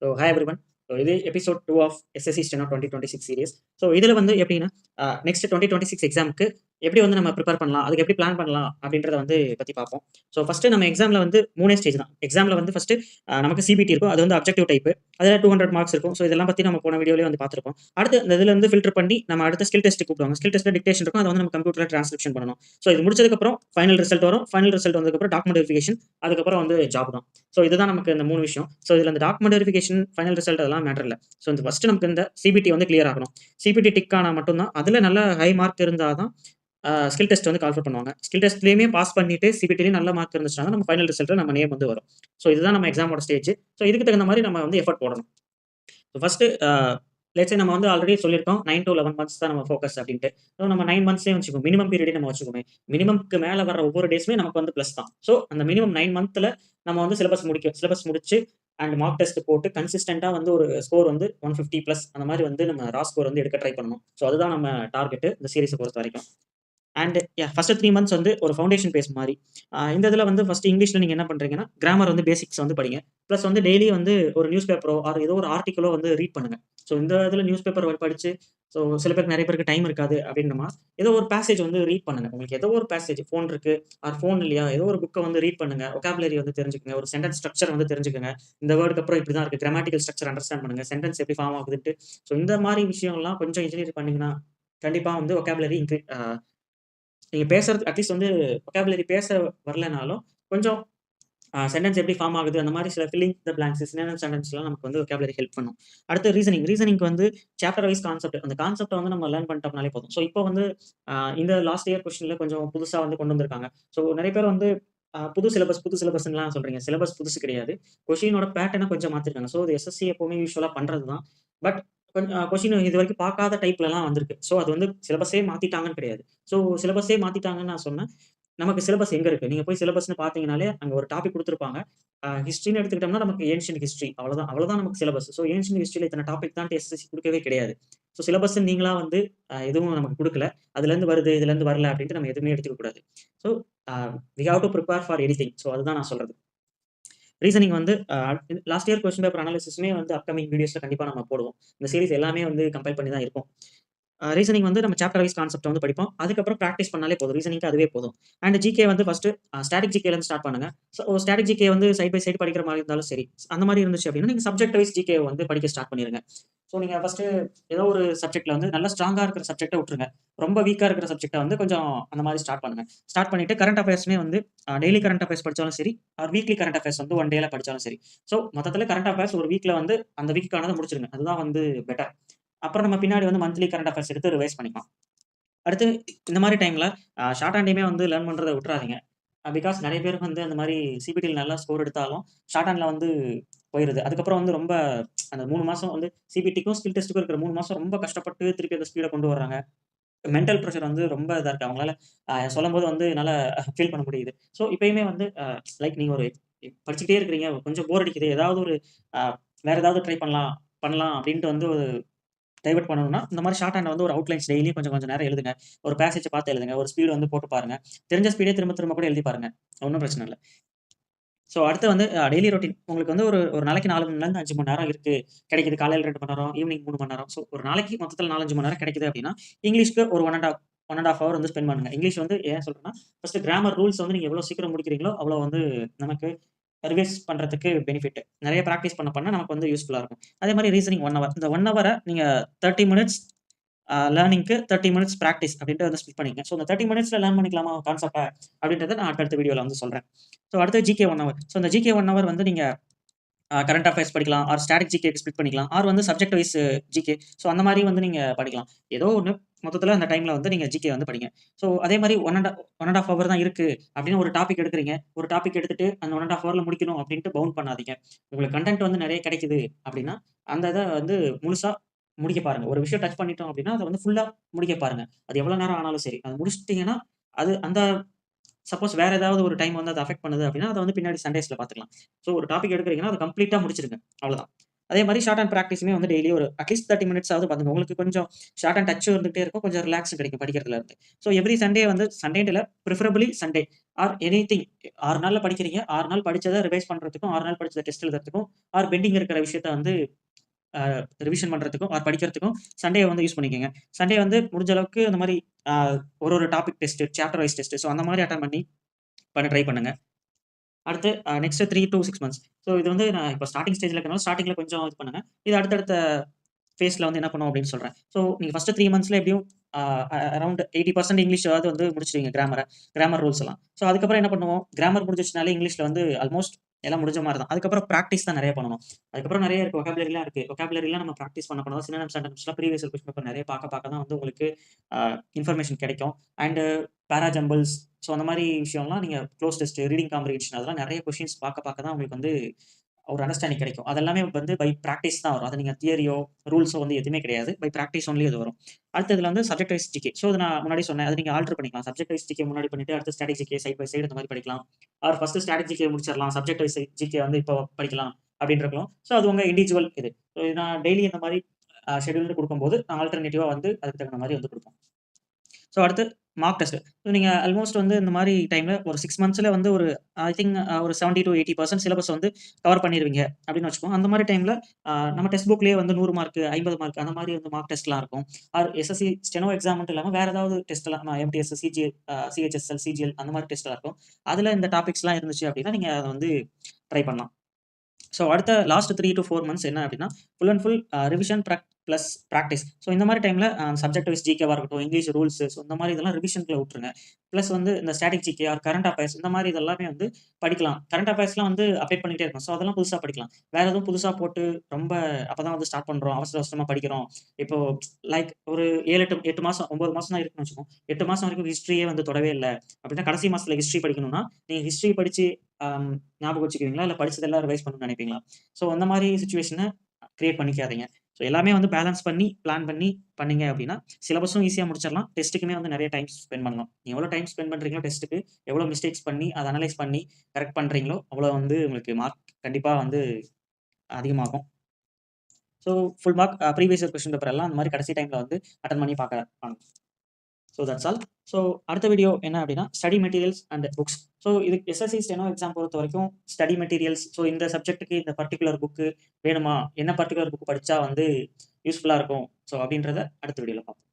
So hi everyone. So இது episode 2 of SSC steno 2026 series. So இதில் வந்து எப்படின்னா நெக்ஸ்ட் 2026 எக்ஸாமுக்கு எப்படி வந்து நம்ம ப்ரிப்பேர் பண்ணலாம், அதுக்கு எப்படி பிளான் பண்ணலாம் அப்படின்றத வந்து பற்றி பார்ப்போம். ஸோ ஃபஸ்ட்டு நம்ம எக்ஸாமில் வந்து 3 ஸ்டேஜ் தான். எக்ஸாமில் வந்து ஃபஸ்ட்டு நமக்கு சிபிடி இருக்கும், அது வந்து அப்ஜெக்டிவ் டைப், அதில் 200 மார்க்ஸ் இருக்கும். ஸோ இதெல்லாம் பற்றி நம்ம போன வீடியோலேயே வந்து பார்த்துருப்போம். அடுத்து இந்த இதில் வந்து ஃபில்டர் பண்ணி நம்ம அடுத்த ஸ்கில் டெஸ்ட் கூப்பிடுவாங்க. ஸ்கில் டெஸ்ட்டில் டிக்டேஷன் இருக்கும், அதை வந்து நம்ம கம்ப்யூட்டரில் ட்ரான்ஸ்கிரிப்ஷன் பண்ணணும். ஸோ இது முடிச்சதுக்கப்புறம் ஃபைனல் ரிசல்ட் வரும். ஃபைனல் ரிசல்ட் வந்ததுக்கப்புறம் டாக்குமெண்ட் வெரிஃபிகேஷன், அதுக்கப்புறம் வந்து ஜாப் தான். ஸோ இதுதான் நமக்கு இந்த 3 விஷயம். ஸோ இதில் இந்த டாக்குமெண்ட் வெரிஃபிகேஷன், ஃபைனல் ரிசல்ட் அதெல்லாம் மேட்டர் இல்ல. ஸோ இந்த ஃபர்ஸ்ட் நமக்கு இந்த சிபிடி வந்து கிளியர் ஆகணும். சிபிடி டிக் ஆனா மட்டும் தான், அதில நல்ல ஹை மார்க் இருந்தா தான் ஸ்கில் டெஸ்ட் வந்து கால்ஃபர் பண்ணுவாங்க. ஸ்கில் டெஸ்ட்லயுமே பாஸ் பண்ணிட்டு சிபிடிலயும் நல்ல மார்க் இருந்துச்சுனா நம்ம ஃபைனல் ரிசல்ட்ல நம்ம நேம் வந்து வரும். ஸோ இதுதான் நம்ம எக்ஸாமோட ஸ்டேஜ். ஸோ இதுக்கு தகுந்த மாதிரி நம்ம வந்து எஃபோர்ட் போடணும். ஃபர்ஸ்ட் லெட்ஸ் சே நம்ம வந்து ஆல்ரெடி சொல்லியிருக்கோம் 9 to 11 மந்த்ஸ் தான் நம்ம ஃபோக்கஸ் அப்படின்ட்டு. ஸோ நம்ம 9 மந்த்ஸ்லேயே வச்சுக்கோம், மினிமம் பீரியடே நம்ம வச்சுக்கோமே. மினிமம்க்கு மேலே வர ஒவ்வொரு டேஸுமே நமக்கு வந்து ப்ளஸ் தான். ஸோ அந்த மினிமம் 9 மந்த்தில் நம்ம வந்து சிலபஸ் முடிச்சு அண்ட் மார்க் டெஸ்ட் போட்டு கன்சிஸ்டன்ட்டாக வந்து ஒரு ஸ்கோர் வந்து 150 ப்ளஸ் அந்த மாதிரி வந்து நம்ம ரா ஸ்கோர் வந்து எடுக்க ட்ரை பண்ணணும். ஸோ அதுதான் நம்ம டார்கெட்டு இந்த சீரிஸை பொறுத்த வரைக்கும். அண்ட் ஃபர்ஸ்ட் 3 மந்த்ஸ் வந்து ஒரு ஃபவுண்டேஷன் பேஸ் மாதிரி. இந்த இதில் வந்து ஃபர்ஸ்ட் இங்கிலீஷில் நீங்கள் என்ன பண்ணுறீங்கன்னா, கிராமர் வந்து பேசிக்ஸ் வந்து படிங்க. ப்ளஸ் வந்து டெய்லி வந்து ஒரு நியூஸ் பேப்பரோ ஆர் ஏதோ ஒரு ஆர்டிக்கலோ வந்து ரீட் பண்ணுங்க. ஸோ இந்த இதில் நியூஸ் பேப்பர் படிச்சு, ஸோ சில பேருக்கு நிறைய பேருக்கு டைம் இருக்காது அப்படின்றமா, ஏதோ ஒரு பேசேஜ் வந்து ரீட் பண்ணுங்க. உங்களுக்கு ஏதோ ஒரு பேசேஜ், ஃபோன் இருக்கு ஆர் ஃபோன் இல்லையா, ஏதோ ஒரு புக்கை வந்து ரீட் பண்ணுங்க. ஒகாபுலரி வந்து தெரிஞ்சுக்கங்க, ஒரு சென்டென்ஸ் ஸ்ட்ரக்சர் வந்து தெரிஞ்சுக்கங்க. இந்த வேர்டுக்கு அப்புறம் இப்படி தான் இருக்கு, கிராமட்டிக்கல் ஸ்ட்ரக்சர் அண்டர்ஸ்டாண்ட் பண்ணுங்க, சென்டென்ஸ் எப்படி ஃபார்ம் ஆகுதுன்ட்டு. ஸோ இந்த மாதிரி விஷயங்கள்லாம் கொஞ்சம் இன்ஜினியர் பண்ணீங்கன்னா கண்டிப்பாக வந்து ஒகாபுலரி நீங்க பேசுறது அட்லீஸ்ட் வந்து வொக்காபுலரி பேச வரலனாலும், கொஞ்சம் சென்டென்ஸ் எப்படி ஃபார்ம் ஆகுது, அந்த மாரி சில ஃபில்லிங் த பிளாங்க்ஸ், சினோனிம் சென்டென்ஸ்லாம் நமக்கு வந்து வொக்காபுலரி ஹெல்ப் பண்ணும். அடுத்து ரீசனிங்க்கு வந்து சாப்டர் வைஸ் கான்செப்ட். அந்த கான்செப்ட்ட வந்து நம்ம லேர்ன் பண்ணிட்டோம்னாலே போதும். ஸோ இப்போ வந்து இந்த லாஸ்ட் இயர் கொஸ்டின்ல கொஞ்சம் புதுசா வந்து கொண்டு வந்திருக்காங்க. ஸோ நெறைய பேர் வந்து புது சிலபஸ்ன்லாம் சொல்றீங்க. சிலபஸ் புதுசு கிடையாது. கொஸ்டினோட பேட்டர்ன கொஞ்சம் மாத்திருக்காங்க. ஸோ அது எஸ்எஸ்சி எப்பவுமே யூசுவலா பண்றது தான். பட் கொஸ்டின் இதுவரைக்கும் பார்க்காத டைப்லலாம் வந்திருக்கு. ஸோ அது வந்து சிலபஸே மாத்திட்டாங்கன்னு கிடையாது. ஸோ சிலபஸே மாத்திட்டாங்கன்னு நான் சொன்னேன். நமக்கு சிலபஸ் எங்க இருக்கு? நீங்க போய் சிலபஸ்ன்னு பார்த்தீங்கனாலே, அங்க ஒரு டாபிக் குடுத்திருப்பாங்க. ஹிஸ்டரின்னு எடுத்துக்கிட்டோம்னா, நமக்கு ஏன்ஷியன்ட் ஹிஸ்டரி அவ்வளோதான். அவ்வளோதான் நமக்கு சிலபஸ். ஸோ ஏன்ஷியன்ட் ஹிஸ்டரில இத்தன டாபிக் தான்ட்டு எஸ்எஸ்சி குடுக்கவே கிடையாது. ஸோ சிலபஸ்ன்னு நீங்களா வந்து எதுவும் நமக்கு குடுக்கல. அதுலேருந்து வருது, இதுலேருந்து வரல அப்படின்ட்டு நம்ம எதுவுமே எடுத்துக்க கூடாது. So uh we have to prepare for anything. So அதுதான் நான் சொல்றது. ரீசனிங் வந்து லாஸ்ட் இயர் கொஸ்டின் பேப்பர் அனாலிசிஸுமே வந்து அப்கமிங் வீடியோஸ்ல கண்டிப்பா நம்ம போடுவோம். இந்த சீரிஸ் எல்லாமே வந்து கம்பைல் பண்ணி தான் இருக்கும். ரீசனிங் வந்து நம்ம சாப்டர் வைஸ் கான்செப்ட் வந்து படிப்போம். அதுக்கப்புறம் பிராக்டிஸ் பண்ணாலே போதும். ரீசனிங்க்கு அதுவே போதும். அண்ட் ஜிகே வந்து ஃபர்ஸ்ட் ஸ்டாட்டிக் ஜிகேலேருந்து ஸ்டார்ட் பண்ணுங்க. ஸோ ஸ்டாட்டிக் ஜிகே வந்து சைட் பை சைடு படிக்கிற மாரி இருந்தாலும் சரி. அந்த மாரி இருந்துச்சு அப்படின்னா, நீங்க சப்ஜெக்ட் வைஸ் ஜிகே வந்து படிக்க ஸ்டார்ட் பண்ணிருங்க. ஸோ நீங்க ஃபர்ஸ்ட் ஏதோ ஒரு சப்ஜெக்ட்ல வந்து நல்லா ஸ்ட்ராங்கா இருக்கிற சப்ஜெக்ட்ட விட்டுருங்க. ரொம்ப வீக்கா இருக்கிற சப்ஜெக்ட்ட வந்து கொஞ்சம் அந்த மாரி ஸ்டார்ட் பண்ணுங்க. ஸ்டார்ட் பண்ணிட்டு கரண்ட் அஃபேர்ஸ்மே வந்து டெய்லி கரண்ட் அஃபேர்ஸ் படிச்சாலும் சரி, ஆர் வீக்லி கரண்ட் அஃபேர்ஸ் வந்து ஒன் டேல படிச்சாலும் சரி. ஸோ மொத்தத்துல கரண்ட் அஃபேர்ஸ் ஒரு வீக்ல வந்து அந்த வீக்கானத முடிச்சிருங்க. அதுதான் வந்து பெட்டர். அப்புறம் நம்ம பின்னாடி வந்து மந்த்லி கரண்ட் அஃபேர்ஸ் எடுத்து ரிவைஸ் பண்ணிக்கலாம். அடுத்து இந்த மாரி டைம்ல ஷார்ட் ஹேண்டையுமே வந்து லேர்ன் பண்றத விட்டுறாதீங்க. பிகாஸ் நெறைய பேருக்கு வந்து அந்த மாரி சிபிடில நல்லா ஸ்கோர் எடுத்தாலும், ஷார்ட் ஹேண்ட்ல வந்து போயிருது. அதுக்கப்புறம் வந்து ரொம்ப அந்த 3 மாசம் வந்து சிபிடிக்கும், ஸ்கில் டெஸ்ட்டுக்கும் இருக்கிற 3 மாசம் ரொம்ப கஷ்டப்பட்டு திருப்பி அந்த ஸ்பீட கொண்டு வர்றாங்க. மென்டல் பிரஷர் வந்து ரொம்ப இதா இருக்கு. அவங்களால சொல்லும்போது வந்து என்னால ஃபீல் பண்ண முடியுது. ஸோ இப்பயுமே வந்து லைக் நீங்க ஒரு படிச்சுக்கிட்டே இருக்கிறீங்க. கொஞ்சம் போர் அடிக்குது. ஏதாவது ஒரு அ வேற ஏதாவது ட்ரை பண்ணலாம் பண்ணலாம் அப்டின்ட்டு வந்து டைவர்ட் பண்ணணும்னா, இந்த மாரி ஷார்ட் ஹேண்ட்ல வந்து ஒரு அவுட்லைன்ஸ் டெய்லியும் கொஞ்சம் கொஞ்சம் நேரம் எழுதுங்க. ஒரு பேசேஜ பார்த்து எழுதுங்க. ஒரு ஸ்பீட் வந்து போட்டு பாருங்க. தெரிஞ்ச ஸ்பீடே திரும்ப திரும்ப கூட எழுதி பாருங்க. ஒண்ணும் பிரச்சனை இல்ல. ஸோ அடுத்து வந்து டெய்லி ரொட்டீன். உங்களுக்கு வந்து ஒரு ஒரு நாளைக்கு 4 மணி நேரம்லேருந்து 5 மணி நேரம் இருக்கு. கிடைக்குது. காலையில 2 மணி நேரம், ஈவினிங் 3 மணி நேரம். ஸோ ஒரு நாளைக்கு மொத்தத்துல 4, 5 மணி நேரம் கிடைக்குது அப்டின்னா, இங்கிலீஷ்க்கு ஒரு 1 1/2 ஹவர் வந்து ஸ்பெண்ட் பண்ணுங்க. இங்கிலீஷ் வந்து ஏன் சொல்றேன்னா, ஃபர்ஸ்ட் கிராமர் ரூல்ஸ் வந்து நீங்க எவ்வளோ சீக்கிரம் முடிக்கிறீங்களோ, அவ்வளோ வந்து நமக்கு ரிவைஸ் பண்றதுக்கு பெனிஃபிட். நெறைய பிராக்டிஸ் பண்ண பண்ண நமக்கு வந்து யூஸ்ஃபுல்லா இருக்கும். அதே மாரி ரீசனிங் 1 ஹவர். இந்த 1 ஹவர நீங்க 30 மினிட்ஸ் லேர்னிங்க்கு 30 மினிட்ஸ் பிராக்டிஸ் அப்படின்ட்டு வந்து ஸ்ப்ளிட் பண்ணிக்கங்க. ஸோ இந்த 30 மினிட்ஸ்ல லேர்ன் பண்ணிக்கலாமா கான்செப்ட்ட அப்படின்றத நான் அடுத்த வீடியோல வந்து சொல்றேன். ஸோ அடுத்து ஜிகே 1 ஹவர். ஸோ இந்த ஜிகே 1 ஹவர் வந்து நீங்க கரண்ட் அஃபேர்ஸ் படிக்கலாம். ஆர் ஸ்டாட்டிக் ஜிகேக்கு ஸ்ப்ளிட் பண்ணிக்கலாம். ஆர் வந்து சப்ஜெக்ட் வைஸ் ஜிகே. ஸோ அந்த மாரி வந்து நீங்க படிக்கலாம். ஏதோ ஒண்ணு மொத்தத்துல அந்த டைம்ல வந்து நீங்க ஜிகே வந்து படிங்க. ஸோ அதே மாரி 1 1/2 ஹவர் தான் இருக்கு அப்படின்னு ஒரு டாபிக் எடுக்குறீங்க. ஒரு டாபிக் எடுத்துட்டு அந்த 1 1/2 ஹவர்ல முடிக்கணும் அப்படின்ட்டு பவுண்ட் பண்ணாதீங்க. உங்களுக்கு கன்டென்ட் வந்து நெறைய கிடைக்குது அப்படின்னா, அந்த இத வந்து முழுசா முடிக்க பாருங்க. ஒரு விஷயம் டச் பண்ணிட்டோம் அப்படின்னா, அத வந்து ஃபுல்லா முடிக்க பாருங்க. அது எவ்வளோ நேரம் ஆனாலும் சரி. அத முடிச்சுட்டீங்கன்னா, அது அந்த சப்போஸ் வேற ஏதாவது ஒரு டைம் வந்து அத அஃபெக்ட் பண்ணுது அப்படின்னா, அத வந்து பின்னாடி சண்டேஸ்ல பார்த்துக்கலாம். ஸோ ஒரு டாபிக் எடுக்குறீங்கன்னா, அத கம்ப்ளீட்டா முடிச்சிருங்க. அவ்வளோதான். அதே மாதிரி ஷார்ட் அண்ட் ப்ராக்டிஸுமே வந்து டெய்லி ஒரு அட்லீஸ்ட் 30 மினிட்ஸ் ஆகுது பார்த்துங்க. உங்களுக்கு கொஞ்சம் ஷார்ட் அண்ட் டச் வந்துகிட்டே இருக்கும். கொஞ்சம் ரிலாக்ஸ் கிடைக்கும் படிக்கிறதுல இருந்து. ஸோ எவ்ரி சண்டே வந்து சண்டேன்னு இல்ல, ப்ரிஃபரபிளி சண்டே ஆர் எனிதிங் 6 நாள்ல படிக்கிறீங்க. 6 நாள் படிச்சத ரிவைஸ் பண்றதுக்கும், 6 நாள் படிச்சத டெஸ்ட் எழுதுறதுக்கும், ஆர் பெண்டிங் இருக்கிற விஷயத்த வந்து ரிவிஷன் பண்றதுக்கும், ஆர் படிக்கிறதுக்கும் சண்டே வந்து யூஸ் பண்ணிக்கங்க. சண்டே வந்து முடிஞ்ச அளவுக்கு அந்த மாரி அ ஒரு ஒரு topic test, chapter wise test so அந்த மாரி அட்டெண்ட் பண்ண ட்ரை பண்ணுங்க. அடுத்து நெக்ஸ்ட் 3 டூ 6 மந்த்ஸ். ஸோ இது வந்து நான் இப்போ ஸ்டார்ட்டிங் ஸ்டேஜ்ல இருக்கனால ஸ்டார்ட்டிங்ல கொஞ்சம் இது பண்ணுங்க. இது அடுத்தடுத்த ஃபேஸ்ல வந்து என்ன பண்ணுவோம் அப்படின்னு சொல்றேன். ஸோ நீங்க ஃபர்ஸ்ட் 3 மந்த்ஸ்ல எப்படியும் அரவுண்ட் 80% இங்கிலீஷாவது வந்து முடிச்சுடுவீங்க கிராமர் ரூல்ஸ் எல்லாம். ஸோ அதுக்கப்புறம் என்ன பண்ணுவோம், கிராமர் முடிஞ்சிருச்சுனாலே இங்கிலீஷ்ல வந்து ஆல்மோஸ்ட் எல்லாம் முடிஞ்ச மாரி தான். அதுக்கப்புறம் பிராக்டிஸ் தான் நெறைய பண்ணணும். அதுக்கப்புறம் நெறைய இருக்கு. வொக்காபுலரிலாம் இருக்கு. வொக்காபுலரிலாம் நம்ம பிராக்டிஸ் பண்ண தான் synonyms, ஆன்டோனிம்ஸ்லாம் previous year question paper நெறைய பார்க்க தான் வந்து உங்களுக்கு இன்ஃபர்மேஷன் கிடைக்கும். அண்ட் பேரா ஜம்பிள்ஸ் ஸோ அந்த மாரி விஷயம்லாம் நீங்க க்ளோஸ் டெஸ்ட், ரீடிங் காம்ப்ரிஹென்ஷன் அதெல்லாம் நெறைய கொஸ்டின்ஸ் பார்க்க தான் உங்களுக்கு வந்து ஒரு அண்டர்ஸ்டாண்டிங் கிடைக்கும். அதெல்லாமே வந்து பை பிராக்டிஸ் தான் வரும். அது நீங்க தியரியோ, ரூல்ஸோ வந்து எதுவுமே கிடையாது. பை பிராக்டிஸ் ஒன்லி அது வரும். அடுத்ததுல வந்து சப்ஜெக்ட் வைஸ் ஜிகே. ஸோ, இது நான் முன்னாடி சொன்னேன். அத நீங்க ஆல்டர் பண்ணிக்கலாம். சப்ஜெக்ட் வைஸ் ஜிகே முன்னாடி பண்ணிட்டு, அடுத்து static GK side by side இந்த மாரி படிக்கலாம். ஆர் ஃபர்ஸ்ட் ஸ்டாட்டிக் ஜிகே முடிச்சிடலாம். சப்ஜெக்ட் வைஸ் ஜிகே வந்து இப்போ படிக்கலாம் அப்படின்னு இருக்கலாம். ஸோ, அது உங்க இண்டிவிஜுவல் இது. ஸோ, நான் டெய்லி இந்த மாரி ஷெட்யூல்டு குடுக்கும்போது, நான் ஆல்டர்னேட்டிவா வந்து அதுக்கு தகுந்த மாரி வந்து குடுப்போம். ஸோ அடுத்து மார்க் டெஸ்ட். ஸோ நீங்க ஆல்மோஸ்ட் வந்து இந்த மாரி டைம்ல ஒரு 6 மந்த்ஸ்ல வந்து ஒரு ஐ திங்க் ஒரு 70-80% சிலபஸ் வந்து கவர் பண்ணிருவீங்க அப்படின்னு வச்சுக்கோங்க. அந்த மாரி டைம்ல நம்ம டெக்ஸ்ட் புக்லயே வந்து 100 மார்க், 50 மார்க் அந்த மாரி வந்து மார்க் டெஸ்ட்லாம் இருக்கும். ஆர் எஸ்எஸ்சி ஸ்டெனோ எக்ஸாம் மட்டும் இல்லாம வேற ஏதாவது டெஸ்ட்லாம் எம்டிஎஸ், சிஹெச்எஸ்எல், சிஜிஎல் அந்த மாரி டெஸ்ட்லாம் இருக்கும். அதுல இந்த டாபிக்ஸ்லாம் இருந்துச்சு அப்படின்னா, நீங்க அத வந்து ட்ரை பண்ணலாம். ஸோ அடுத்த லாஸ்ட் 3 டூ 4 மந்த்ஸ் என்ன அப்டின்னா, full and full revision plus practice. So இந்த மாரி டைம்ல சப்ஜெக்ட் வைஸ் ஜிகேவா இருக்கட்டும், இங்கிலீஷ் ரூல்ஸ் ஸோ இந்த மாரி இதெல்லாம் ரிவிஷன்க்குள்ள விட்டுருங்க. பிளஸ் வந்து இந்த static GK or current affairs இந்த மாரி இதெல்லாமே வந்து படிக்கலாம். கரண்ட் அஃபேர்ஸ்லாம் வந்து அப்டேட் பண்ணிட்டே இருக்கும். ஸோ அதெல்லாம் புதுசா படிக்கலாம். வேற எதுவும் புதுசா போட்டு ரொம்ப அப்பதான் வந்து ஸ்டார்ட் பண்றோம். அவசர அவசரமா படிக்கிறோம். இப்போ லைக் ஒரு 7, 8 மாசம் 9 மாசம் தான் இருக்குன்னு வச்சுக்கோங்க. 8 மாசம் வரைக்கும் ஹிஸ்டரியே வந்து தொடவே இல்ல. அப்டின்னா கடைசி மாசத்துல ஹிஸ்டரி படிக்கணும்னா, நீங்க ஹிஸ்டரி படிச்சு அம் ஞாபகம் வச்சுக்குவீங்களா? இல்ல படிச்சதெல்லாம் ரிவைஸ் பண்ணணும்னு நெனைப்பீங்களா? ஸோ அந்த மாரி சிச்சுவேஷன கிரியேட் பண்ணிக்காதீங்க. ஸோ எல்லாமே வந்து பேலன்ஸ் பண்ணி, பிளான் பண்ணி பண்ணீங்க அப்டின்னா, சிலபஸும் ஈஸியா முடிச்சிடலாம். டெஸ்ட்டுக்குமே வந்து நெறைய டைம் ஸ்பெண்ட் பண்ணலாம். நீங்க எவ்வளோ டைம் ஸ்பெண்ட் பண்றீங்களோ டெஸ்ட்டுக்கு, எவ்வளோ மிஸ்டேக்ஸ் பண்ணி, அத அனலைஸ் பண்ணி கரெக்ட் பண்றீங்களோ, அவ்வளோ வந்து உங்களுக்கு மார்க் கண்டிப்பா வந்து அதிகமாகும். So full mark previous year question paper எல்லாம் அந்த மாரி கடைசி டைம்ல வந்து அட்டெண்ட் பண்ணி பார்க்கலாம். So that's all. ஸோ அடுத்த வீடியோ என்ன அப்படின்னா, study materials and books. So இது எஸ்எஸ்சி ஸ்டெனோ எக்ஸாம் பொறுத்தவரைக்கும் ஸ்டடி மெட்டீரியல்ஸ் ஸோ இந்த சப்ஜெக்ட்டுக்கு இந்த பர்ட்டிகுலர் புக்கு வேணுமா? என்ன பர்ட்டிகுலர் புக் படிச்சா வந்து யூஸ்ஃபுல்லா இருக்கும்? ஸோ அப்படின்றத அடுத்த வீடியோல பார்ப்போம்.